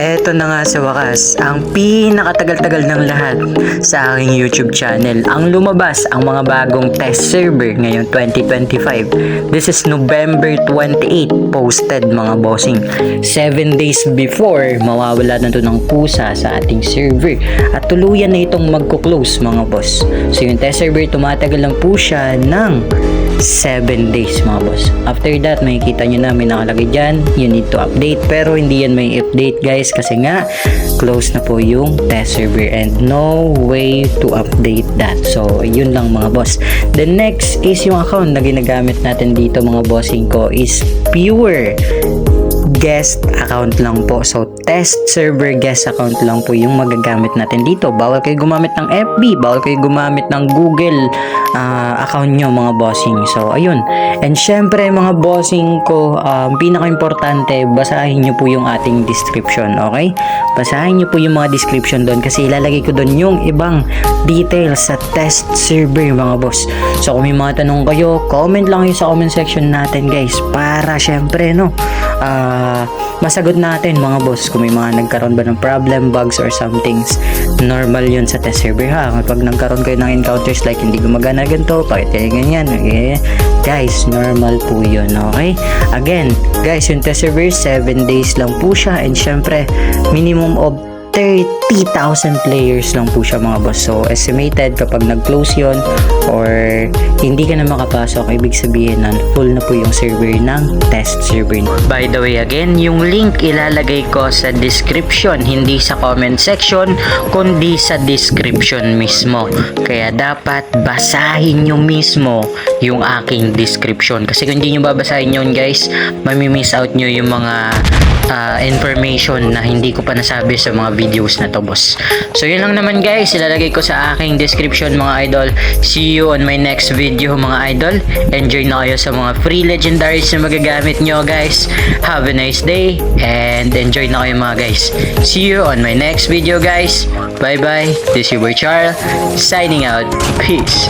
Eto na nga sa wakas, ang pinakatagal-tagal ng lahat sa aking YouTube channel. Ang lumabas ang mga bagong test server ngayong 2025. This is November 28 posted mga bossing. 7 days before, mawawala na to ng pusa sa ating server. At tuluyan na itong magko-close mga boss. So yung test server, tumatagal lang po siya ng 7 days mga boss. After that, makikita nyo na may nakalagay dyan, you need to update. Pero hindi yan may update guys kasi nga close na po yung test server and no way to update that. So yun lang mga boss. The next is yung account na ginagamit natin dito mga bossing ko is pure guest account lang po. So, test server guest account lang po yung magagamit natin dito. Bawal kayo gumamit ng FB, bawal kayo gumamit ng Google account nyo mga bossing. So, ayun. And syempre mga bossing ko, pinaka-importante, basahin nyo po yung ating description, okay? Basahin nyo po yung mga description doon kasi ilalagay ko doon yung ibang details sa test server mga boss. So, kung may mga tanong kayo, comment lang yun sa comment section natin guys para syempre no, masagot natin mga boss kung may mga nagkaroon ba ng problem, bugs or somethings. Normal yun sa test server ha. Kapag nagkaroon kayo ng encounters like hindi gumagana ganito, bakit kaya ganyan, okay? Guys, normal po yun, okay? Again, guys, yung test server 7 days lang po siya and syempre minimum of 30,000 players lang po siya mga boss. So estimated kapag nag-close yon or hindi ka na makapasok, ibig sabihin na full na po yung server ng test server. By the way again, yung link ilalagay ko sa description, hindi sa comment section kundi sa description mismo. Kaya dapat basahin nyo mismo yung aking description kasi kung hindi nyo babasahin yun guys, mamimiss out nyo yung mga information na hindi ko pa nasabi sa mga videos na to boss. So yun lang naman guys, ilalagay ko sa aking description mga idol. See you on my next video mga idol. Enjoy na kayo sa mga free legendaries na magagamit nyo guys. Have a nice day and enjoy na kayo mga guys. See you on my next video guys. Bye bye. This is your boy Charles signing out. Peace.